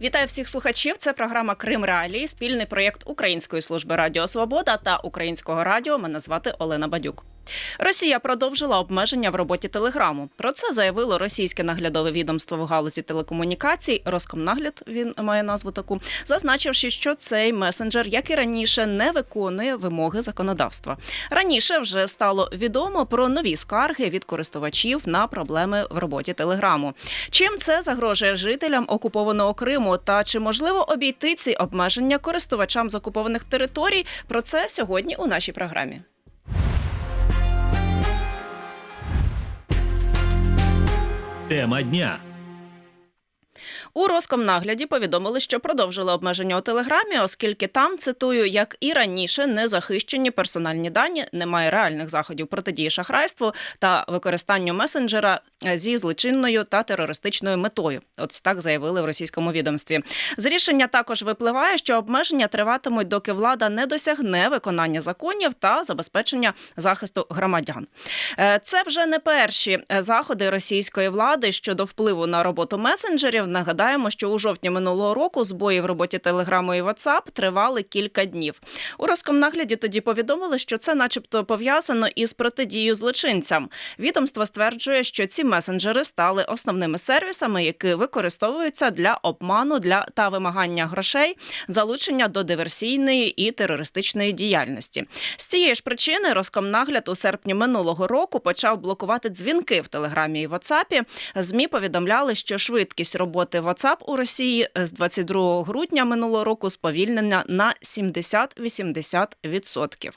Вітаю всіх слухачів. Це програма «Крим Реалії», спільний проєкт Української служби Радіо Свобода та Українського радіо. Мене звати Олена Бадюк. Росія продовжила обмеження в роботі Телеграму. Про це заявило російське наглядове відомство в галузі телекомунікацій. Роскомнагляд, він має назву таку, зазначивши, що цей месенджер, як і раніше, не виконує вимоги законодавства. Раніше вже стало відомо про нові скарги від користувачів на проблеми в роботі Телеграму. Чим це загрожує жителям окупованого Криму та чи можливо обійти ці обмеження користувачам з окупованих територій? Про це сьогодні у нашій програмі. Тема дня. У Роскомнагляді повідомили, що продовжили обмеження у Телеграмі, оскільки там, цитую, як і раніше, не захищені персональні дані, немає реальних заходів протидії шахрайству та використанню месенджера зі злочинною та терористичною метою. От так заявили в російському відомстві. З рішення також випливає, що обмеження триватимуть, доки влада не досягне виконання законів та забезпечення захисту громадян. Це вже не перші заходи російської влади щодо впливу на роботу месенджерів. Нагадаємо, що у жовтні минулого року збої в роботі Телеграму і WhatsApp тривали кілька днів. У Роскомнагляді тоді повідомили, що це начебто пов'язано із протидією злочинцям. Відомство стверджує, що ці месенджери стали основними сервісами, які використовуються для обману та вимагання грошей, залучення до диверсійної і терористичної діяльності. З цієї ж причини Роскомнагляд у серпні минулого року почав блокувати дзвінки в Телеграмі і WhatsApp. ЗМІ повідомляли, що швидкість роботи WhatsApp у Росії з 22 грудня минулого року сповільнена на 70-80%.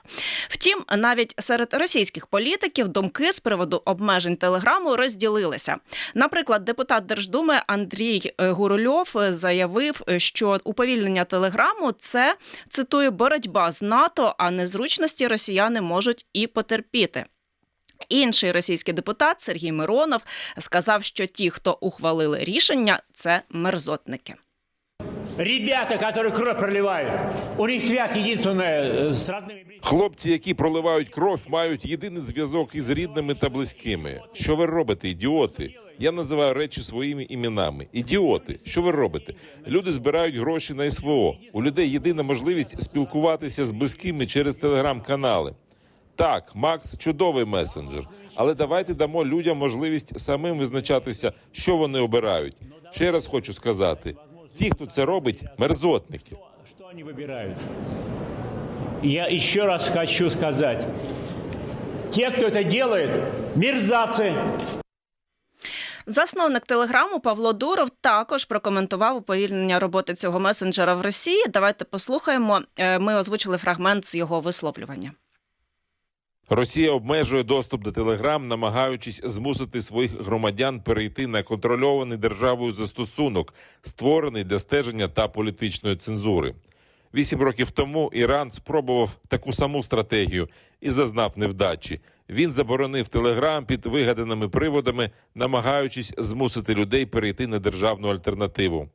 Втім, навіть серед російських політиків думки з приводу обмежень Телеграму розділилися. Наприклад, депутат Держдуми Андрій Гурульов заявив, що уповільнення Телеграму – це, цитую, боротьба з НАТО, а незручності росіяни можуть і потерпіти. Інший російський депутат Сергій Миронов сказав, що ті, хто ухвалили рішення, це мерзотники. Ребята, які кров проливають, у них зв'язок єдиний з родними. Хлопці, які проливають кров, мають єдиний зв'язок із рідними та близькими. Що ви робите, ідіоти? Я називаю речі своїми іменами. Ідіоти, що ви робите? Люди збирають гроші на СВО. У людей єдина можливість спілкуватися з близькими через телеграм-канали. Так, Макс – чудовий месенджер, але давайте дамо людям можливість самим визначатися, що вони обирають. Ще раз хочу сказати, ті, хто це робить – мерзотники. Що вони вибирають? Я ще раз хочу сказати, ті, хто це робить – мерзавці. Засновник Телеграму Павло Дуров також прокоментував уповільнення роботи цього месенджера в Росії. Давайте послухаємо, ми озвучили фрагмент з його висловлювання. Росія обмежує доступ до Телеграм, намагаючись змусити своїх громадян перейти на контрольований державою застосунок, створений для стеження та політичної цензури. 8 років тому Іран спробував таку саму стратегію і зазнав невдачі. Він заборонив Телеграм під вигаданими приводами, намагаючись змусити людей перейти на державну альтернативу.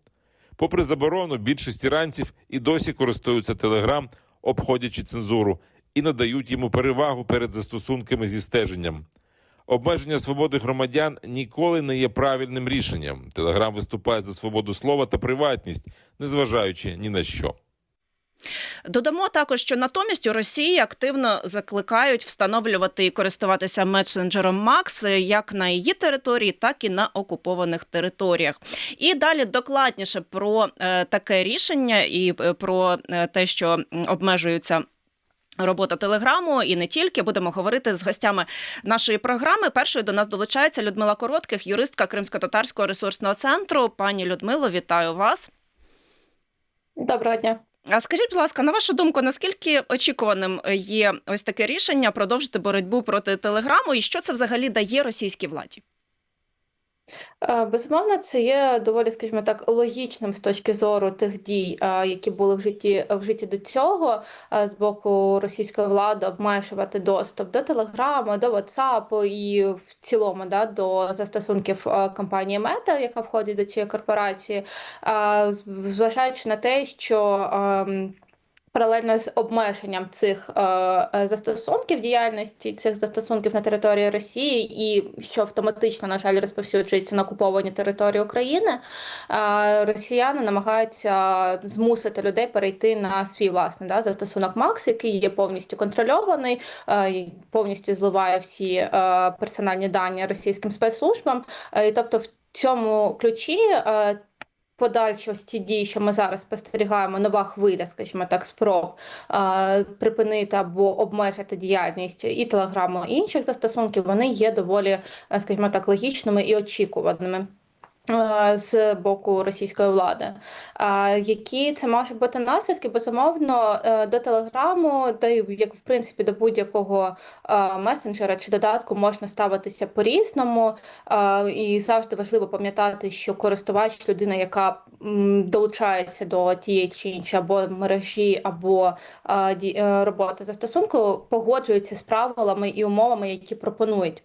Попри заборону, більшість іранців і досі користуються Телеграм, обходячи цензуру, і надають йому перевагу перед застосунками зі стеженням. Обмеження свободи громадян ніколи не є правильним рішенням. Телеграм виступає за свободу слова та приватність, незважаючи ні на що. Додамо також, що натомість у Росії активно закликають встановлювати і користуватися месенджером Макс як на її території, так і на окупованих територіях. І далі докладніше про таке рішення і про те, що обмежуються робота Телеграму і не тільки. Будемо говорити з гостями нашої програми. Першою до нас долучається Людмила Коротких, юристка Кримсько-татарського ресурсного центру. Пані Людмило, вітаю вас. Доброго дня. А скажіть, будь ласка, на вашу думку, наскільки очікуваним є ось таке рішення продовжити боротьбу проти Телеграму і що це взагалі дає російській владі? Безумовно, це є доволі, скажімо так, логічним з точки зору тих дій, які були вжиті до цього з боку російської влади, обмежувати доступ до Телеграму, до WhatsApp і в цілому до застосунків компанії Мета, яка входить до цієї корпорації, зважаючи на те, що Паралельно з обмеженням цих застосунків, діяльності цих застосунків на території Росії, і що автоматично, на жаль, розповсюджується на окуповані території України, росіяни намагаються змусити людей перейти на свій власний застосунок Макс, який є повністю контрольований, повністю зливає всі персональні дані російським спецслужбам. І тобто в цьому ключі подальші ось ці дії, що ми зараз спостерігаємо, нова хвиля, скажімо так, спроб припинити або обмежити діяльність і Телеграму, і інших застосунків, вони є доволі, скажімо так, логічними і очікуваними з боку російської влади. Які це можуть бути наслідки? Безумовно, до Телеграму, та й як в принципі до будь-якого месенджера чи додатку можна ставитися по-різному. І завжди важливо пам'ятати, що користувач – людина, яка долучається до тієї чи іншої або мережі, або роботи застосунку, погоджується з правилами і умовами, які пропонують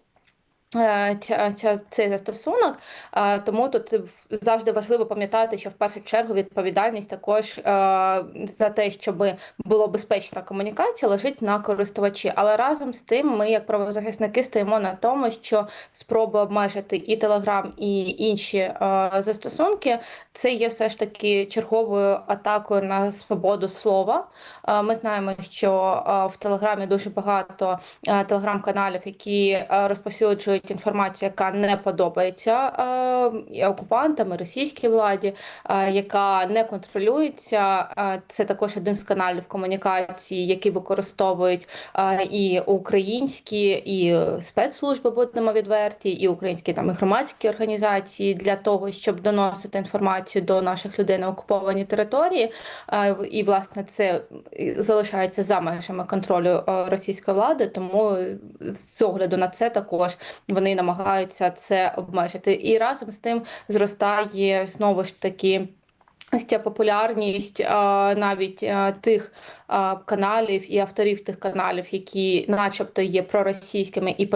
цей застосунок, тому тут завжди важливо пам'ятати, що в першу чергу відповідальність також за те, щоб була безпечна комунікація, лежить на користувачі. Але разом з тим ми, як правозахисники, стоїмо на тому, що спроби обмежити і Телеграм, і інші застосунки – це є все ж таки черговою атакою на свободу слова. Ми знаємо, що в Телеграмі дуже багато телеграм-каналів, які розповсюджують інформацію, яка не подобається окупантам, і російській владі, яка не контролюється. Це також один з каналів комунікації, які використовують і українські, і спецслужби, будемо відверті, і українські і громадські організації для того, щоб доносити інформацію до наших людей на окупованій території. І, власне, це залишається за межами контролю російської влади, тому з огляду на це також вони намагаються це обмежити. І разом з тим зростає знову ж таки ось ця популярність навіть тих каналів і авторів тих каналів, які начебто є проросійськими і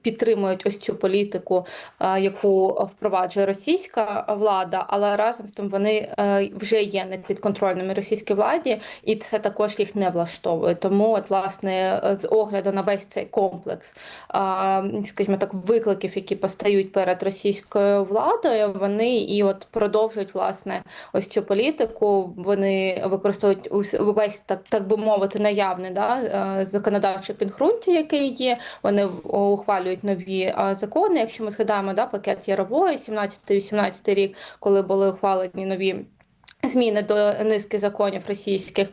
підтримують ось цю політику, яку впроваджує російська влада, але разом з тим вони вже є непідконтрольними російській владі, і це також їх не влаштовує. Тому, от, власне, з огляду на весь цей комплекс, скажімо так, викликів, які постають перед російською владою, вони і от продовжують, власне, ось цю політику. Вони використовують весь, так би мовити, наявне законодавче підґрунтя, яке є. Вони ухвалюють нові закони. Якщо ми згадаємо пакет Ярової, 17-18 рік, коли були ухвалені нові зміни до низки законів російських,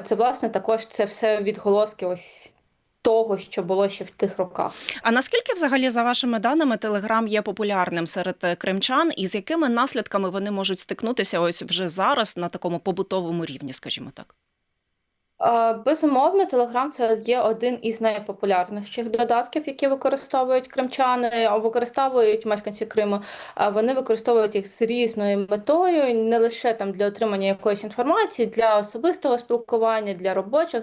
це, власне, також це все відголоски ось того, що було ще в тих роках. А наскільки взагалі, за вашими даними, Телеграм є популярним серед кримчан, і з якими наслідками вони можуть стикнутися ось вже зараз на такому побутовому рівні, скажімо так? Безумовно, Телеграм – це є один із найпопулярніших додатків, які використовують кримчани, використовують мешканці Криму. Вони використовують їх з різною метою, не лише для отримання якоїсь інформації, для особистого спілкування, для робочих.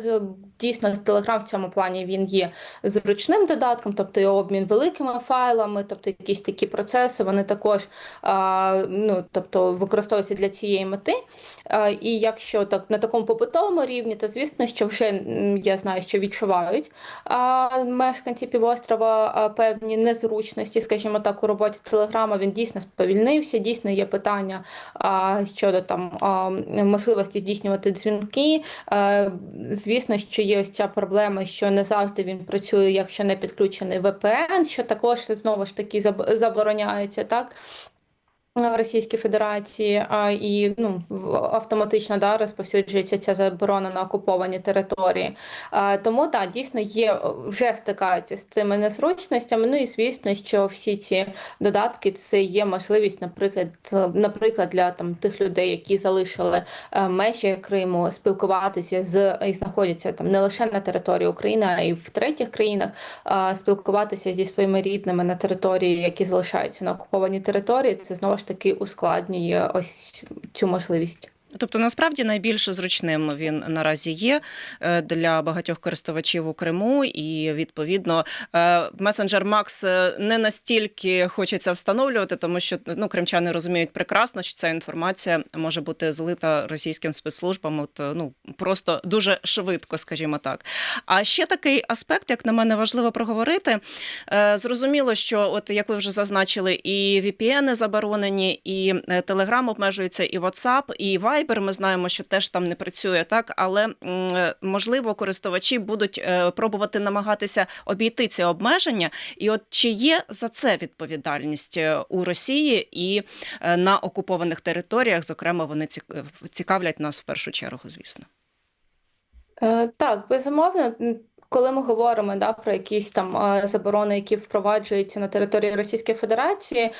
Дійсно, Телеграм в цьому плані він є зручним додатком, тобто і обмін великими файлами, тобто якісь такі процеси, вони також використовуються для цієї мети. І якщо на такому побутовому рівні, то, звісно, що вже я знаю, що відчувають мешканці півострова певні незручності, скажімо так, у роботі Телеграма. Він дійсно сповільнився, дійсно є питання щодо можливості здійснювати дзвінки. Звісно, що є ось ця проблема, що не завжди він працює, якщо не підключений VPN, що також знову ж таки забороняється, так? В Російській Федерації, і автоматично розповсюджується ця заборона на окуповані території. Тому, дійсно, вже стикаються з цими незручностями. І, звісно, що всі ці додатки – це є можливість, наприклад, для тих людей, які залишили межі Криму, спілкуватися і знаходяться не лише на території України, а й в третіх країнах, спілкуватися зі своїми рідними на території, які залишаються на окупованій території. Це, знову ж таки, ускладнює ось цю можливість. Тобто, насправді, найбільш зручним він наразі є для багатьох користувачів у Криму, і, відповідно, месенджер Макс не настільки хочеться встановлювати, тому що кримчани розуміють прекрасно, що ця інформація може бути злита російським спецслужбам просто дуже швидко, скажімо так. А ще такий аспект, як на мене, важливо проговорити. Зрозуміло, що, от як ви вже зазначили, і VPN заборонені, і Telegram обмежується, і WhatsApp, і Viber. Ми знаємо, що теж там не працює, так, але можливо користувачі будуть пробувати намагатися обійти ці обмеження. І от чи є за це відповідальність у Росії і на окупованих територіях, зокрема, вони цікавлять нас в першу чергу, звісно. Так, безумовно. Коли ми говоримо про якісь там заборони, які впроваджуються на території Російської Федерації,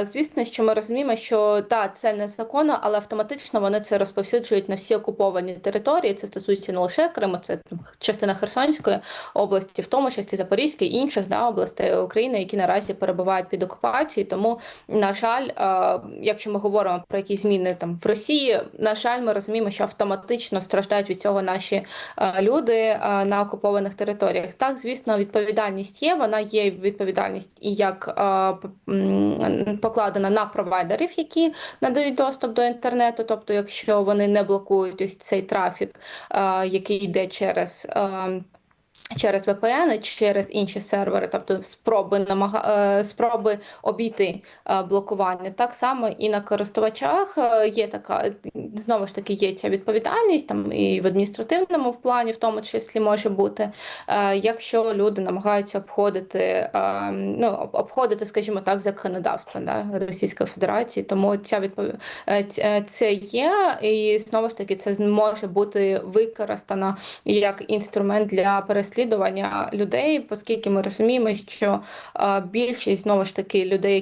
звісно, що ми розуміємо, що це незаконно, але автоматично вони це розповсюджують на всі окуповані території. Це стосується не лише Криму, це частина Херсонської області, в тому числі Запорізької і інших областей України, які наразі перебувають під окупацією. Тому, на жаль, якщо ми говоримо про якісь зміни там в Росії, на жаль, ми розуміємо, що автоматично страждають від цього наші люди на окупованих територіях. Так, звісно, відповідальність є, вона є відповідальність і як покладена на провайдерів, які надають доступ до інтернету, тобто якщо вони не блокують ось цей трафік, який йде через VPN, через інші сервери, тобто спроби обійти блокування. Так само і на користувачах є така, знову ж таки, є ця відповідальність, там і в адміністративному плані в тому числі може бути, якщо люди намагаються обходити, скажімо так, законодавство Російської Федерації. Тому це є, і знову ж таки це може бути використано як інструмент для переслідування людей, оскільки ми розуміємо, що більшість, знову ж таки, людей,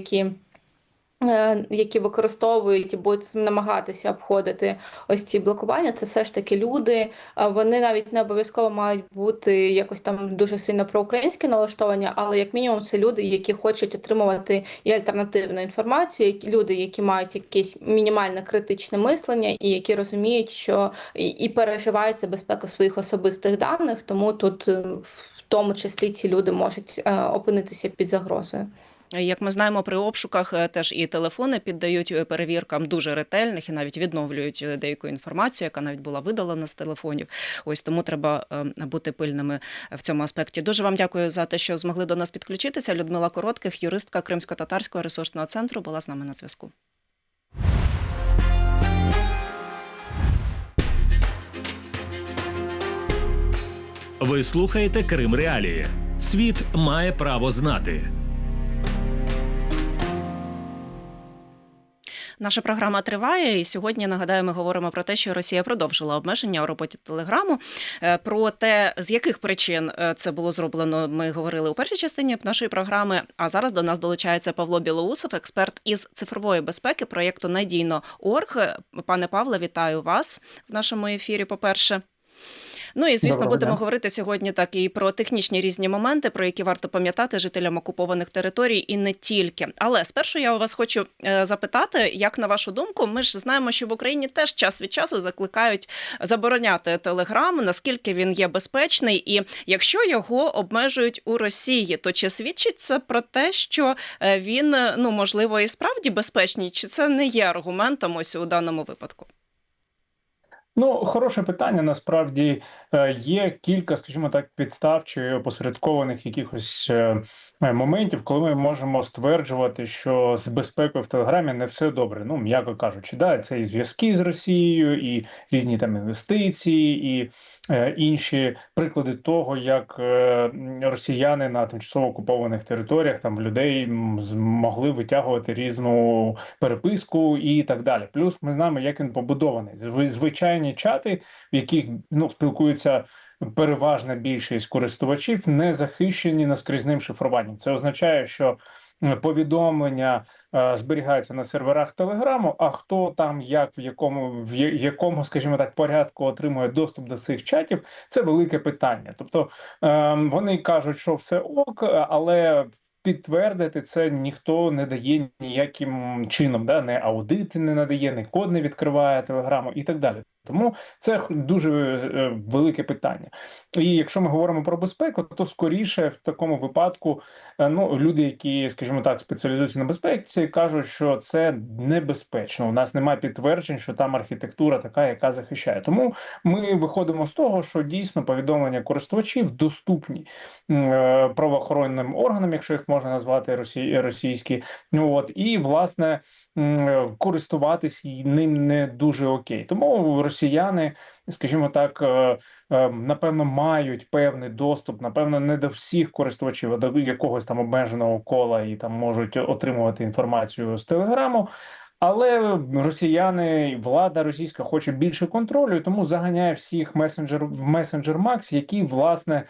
які використовують і будуть намагатися обходити ось ці блокування, це все ж таки люди, вони навіть не обов'язково мають бути якось там дуже сильно проукраїнське налаштування, але як мінімум це люди, які хочуть отримувати і альтернативну інформацію, люди, які мають якесь мінімальне критичне мислення і які розуміють, що і переживають за безпеку своїх особистих даних, тому тут в тому числі ці люди можуть опинитися під загрозою. Як ми знаємо, при обшуках теж і телефони піддають перевіркам дуже ретельних і навіть відновлюють деяку інформацію, яка навіть була видалена з телефонів. Ось тому треба бути пильними в цьому аспекті. Дуже вам дякую за те, що змогли до нас підключитися. Людмила Коротких, юристка Кримсько-татарського ресурсного центру, була з нами на зв'язку. Ви слухаєте Крим Реалії. Світ має право знати. Наша програма триває, і сьогодні, нагадаю, ми говоримо про те, що Росія продовжила обмеження у роботі Телеграму. Про те, з яких причин це було зроблено, ми говорили у першій частині нашої програми, а зараз до нас долучається Павло Білоусов, експерт із цифрової безпеки проєкту «Надійно.орг». Пане Павле, вітаю вас в нашому ефірі, по-перше. Ну і, звісно, будемо говорити сьогодні так і про технічні різні моменти, про які варто пам'ятати жителям окупованих територій і не тільки. Але спершу я у вас хочу запитати, як на вашу думку, ми ж знаємо, що в Україні теж час від часу закликають забороняти Телеграм, наскільки він є безпечний, і якщо його обмежують у Росії, то чи свідчить це про те, що він, можливо, і справді безпечний, чи це не є аргументом ось у даному випадку? Хороше питання. Насправді є кілька, скажімо так, підстав чи опосередкованих якихось моментів, коли ми можемо стверджувати, що з безпекою в Телеграмі не все добре. М'яко кажучи, це і зв'язки з Росією, і різні там інвестиції, і інші приклади того, як росіяни на тимчасово окупованих територіях там в людей змогли витягувати різну переписку і так далі. Плюс ми знаємо, як він побудований. Звичайні чати, в яких спілкуються переважна більшість користувачів, не захищені наскрізним шифруванням. Це означає, що повідомлення зберігаються на серверах Телеграму, а хто там, як, в якому, скажімо так, порядку отримує доступ до цих чатів, це велике питання. Тобто вони кажуть, що все ок, але підтвердити це ніхто не дає ніяким чином, да? Не аудити не надає, не код не відкриває Телеграму і так далі. Тому це дуже велике питання. І якщо ми говоримо про безпеку, то скоріше в такому випадку люди, які, скажімо так, спеціалізуються на безпеці, кажуть, що це небезпечно. У нас немає підтверджень, що там архітектура така, яка захищає. Тому ми виходимо з того, що дійсно повідомлення користувачів доступні правоохоронним органам, якщо їх можна назвати російські. І власне користуватись ним не дуже окей. Тому росіяни, скажімо так, напевно, мають певний доступ, напевно, не до всіх користувачів, а до якогось там обмеженого кола, і там можуть отримувати інформацію з Телеграму. Але росіяни, влада російська хоче більше контролю, і тому заганяє всіх в месенджер Макс, який, власне,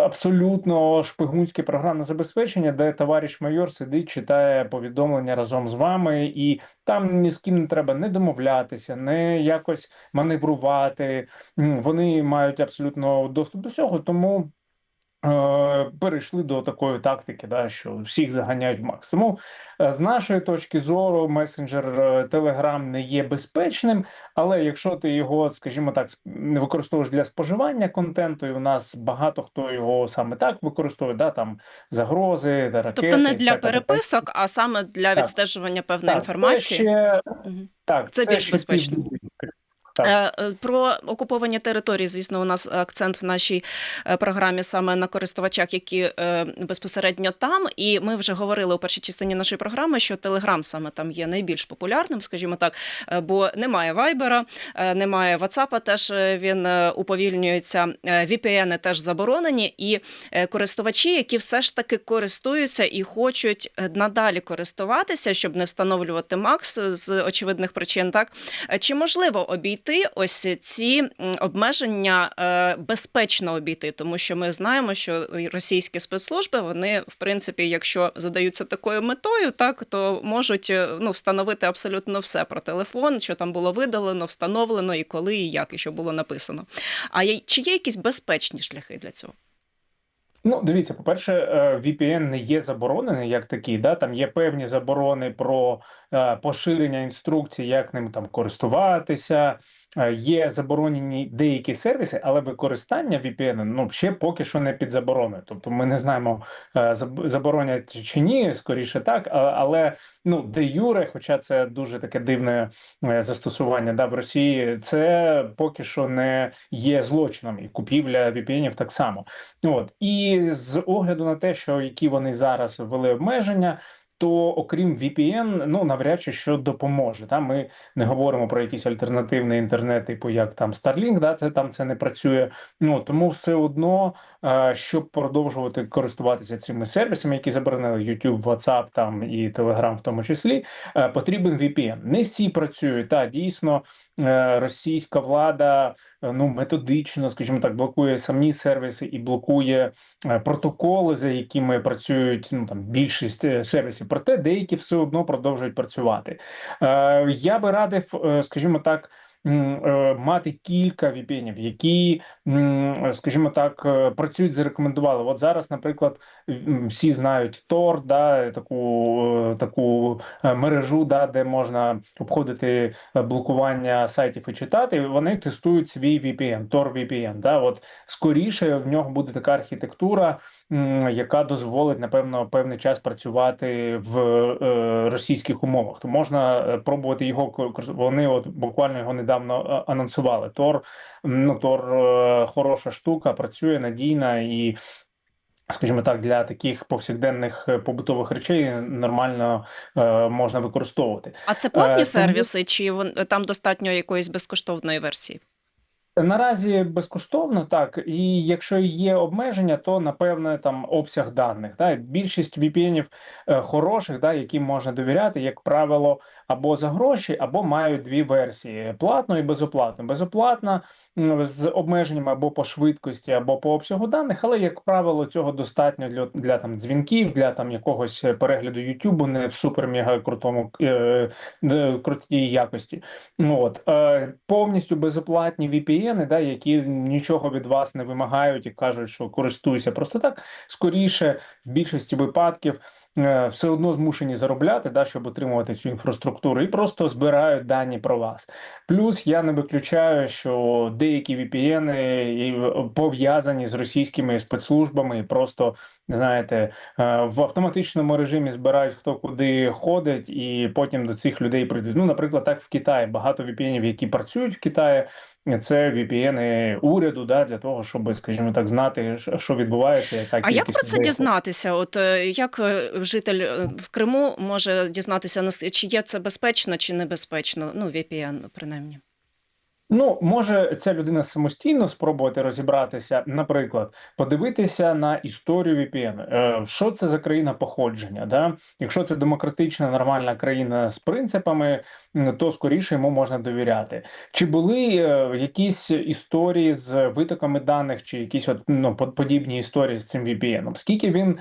абсолютно шпигунське програмне забезпечення, де товариш майор сидить, читає повідомлення разом з вами, і там ні з ким не треба не домовлятися, не якось маневрувати. Вони мають абсолютно доступ до всього, тому перейшли до такої тактики, да, що всіх заганяють в Макс. Тому з нашої точки зору месенджер Telegram не є безпечним, але якщо ти його, скажімо так, не використовуєш для споживання контенту, і у нас багато хто його саме так використовує, да, там загрози, ракети. Тобто не для переписок, а саме для відстежування певної інформації. Це більш безпечно. Про окуповані території, звісно, у нас акцент в нашій програмі саме на користувачах, які безпосередньо там. І ми вже говорили у першій частині нашої програми, що Telegram саме там є найбільш популярним, скажімо так, бо немає Viber, немає WhatsApp, теж він уповільнюється, VPN теж заборонені, і користувачі, які все ж таки користуються і хочуть надалі користуватися, щоб не встановлювати Макс з очевидних причин, так? Чи можливо обійти ось ці обмеження, безпечно обійти, тому що ми знаємо, що російські спецслужби, вони, в принципі, якщо задаються такою метою, так, то можуть встановити абсолютно все про телефон, що там було видалено, встановлено, і коли, і як, і що було написано. А чи є якісь безпечні шляхи для цього? Дивіться, по-перше, VPN не є заборонений як такий, да? Там є певні заборони про поширення інструкцій, як ним там користуватися, є заборонені деякі сервіси, але використання VPN ще поки що не під забороною. Тобто ми не знаємо, заборонять чи ні, скоріше так, але де юре, хоча це дуже таке дивне застосування, да, в Росії, це поки що не є злочином, і купівля VPN-ів так само. І з огляду на те, що які вони зараз ввели обмеження, то окрім VPN, навряд чи що допоможе. Ми не говоримо про якийсь альтернативний інтернет, типу як там Starlink, да, це не працює. Тому все одно, щоб продовжувати користуватися цими сервісами, які заборонили YouTube, WhatsApp там і Telegram в тому числі, потрібен VPN. Не всі працюють. Дійсно, російська влада методично, скажімо так, блокує самі сервіси і блокує протоколи, за якими працюють більшість сервісів. Проте деякі все одно продовжують працювати. Я би радив, скажімо так, мати кілька VPN-ів, які, скажімо так, працюють, зарекомендували. От зараз, наприклад, всі знають Tor, да, таку мережу, да, де можна обходити блокування сайтів і читати. Вони тестують свій VPN, Tor VPN. Да. От скоріше в нього буде така архітектура, яка дозволить, напевно, певний час працювати в російських умовах. То можна пробувати його, вони буквально його недавно анонсували. Tor хороша штука, працює надійна і, скажімо так, для таких повсякденних побутових речей нормально можна використовувати. А це платні сервіси, чи там достатньо якоїсь безкоштовної версії? Наразі безкоштовно, так, і якщо є обмеження, то, напевне, там обсяг даних. Більшість VPN-ів хороших, яким можна довіряти, як правило, або за гроші, або мають дві версії – платну і безоплатну. Безоплатна з обмеженнями або по швидкості, або по обсягу даних, але, як правило, цього достатньо для там дзвінків, для там якогось перегляду Ютубу не в супер-мега крутій якості. Повністю безоплатні VPN, да, які нічого від вас не вимагають і кажуть, що користуйся просто так, скоріше, в більшості випадків, все одно змушені заробляти, да, щоб отримувати цю інфраструктуру, і просто збирають дані про вас. Плюс я не виключаю, що деякі VPN пов'язані з російськими спецслужбами і просто, знаєте, в автоматичному режимі збирають, хто куди ходить, і потім до цих людей прийдуть. Наприклад, так в Китаї багато VPN-ів, які працюють в Китаї, це VPN уряду, да, для того, щоб, скажімо так, знати, що відбувається, яка А як кількість про це людей. дізнатися? От як житель в Криму може дізнатися, чи є це безпечно, чи небезпечно? VPN, принаймні. Може ця людина самостійно спробувати розібратися, наприклад, подивитися на історію VPN. Що це за країна походження? Да? Якщо це демократична, нормальна країна з принципами, то скоріше йому можна довіряти. Чи були якісь історії з витоками даних, чи якісь подібні історії з цим VPN? Скільки він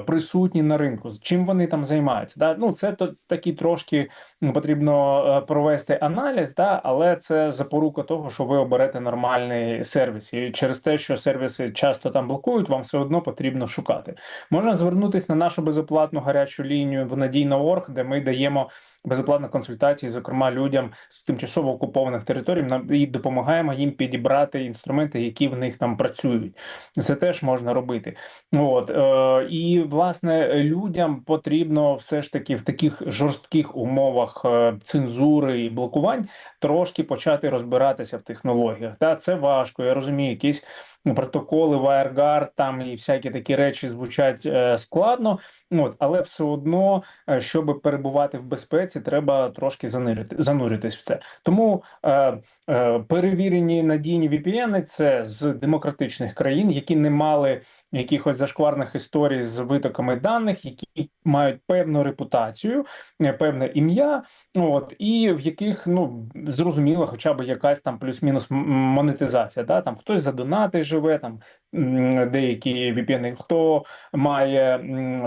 присутній на ринку? Чим вони там займаються? Да? Це такі трошки потрібно провести аналіз, да? Але це запорука того, що ви оберете нормальний сервіс. І через те, що сервіси часто там блокують, вам все одно потрібно шукати. Можна звернутися на нашу безоплатну гарячу лінію в Надійно.орг, де ми даємо безоплатні консультації, зокрема, людям з тимчасово окупованих територій, і допомагаємо їм підібрати інструменти, які в них там працюють. Це теж можна робити. І, власне, людям потрібно все ж таки в таких жорстких умовах цензури і блокувань трошки почати розбиратися в технологіях. Це важко, я розумію, якісь протоколи, WireGuard там і всякі такі речі звучать складно, але все одно, щоб перебувати в безпеці, треба трошки зануритись в це. Тому перевірені надійні VPN – це з демократичних країн, які не мали якихось зашкварних історій з витоками даних, які мають певну репутацію, певне ім'я, і в яких, зрозуміло, хоча б якась там плюс-мінус монетизація. Да? Там хтось за донати живе, там деякі VPN, хто має,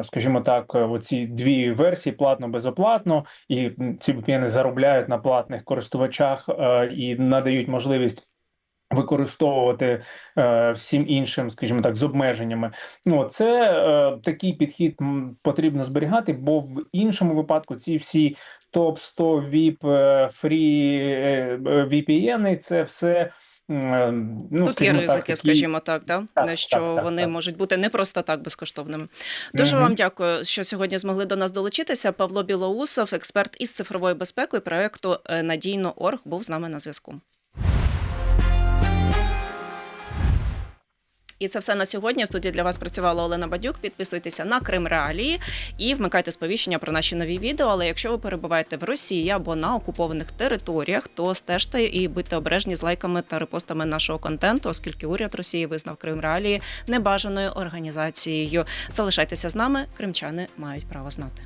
скажімо так, оці дві версії, платно-безоплатно, і ці VPN заробляють на платних користувачах і надають можливість використовувати всім іншим, скажімо так, з обмеженнями. Це такий підхід потрібно зберігати, бо в іншому випадку ці всі топ-100 VIP free VPN, це все Тут є ризики, скажімо так, що вони так. можуть бути не просто так безкоштовними. Дуже вам дякую, що сьогодні змогли до нас долучитися. Павло Білоусов, експерт із цифрової безпеки і проєкту Надійно.орг, був з нами на зв'язку. І це все на сьогодні. В студії для вас працювала Олена Бадюк. Підписуйтеся на Крим Реалії і вмикайте сповіщення про наші нові відео. Але якщо ви перебуваєте в Росії або на окупованих територіях, то стежте і будьте обережні з лайками та репостами нашого контенту, оскільки уряд Росії визнав Крим Реалії небажаною організацією. Залишайтеся з нами, кримчани мають право знати.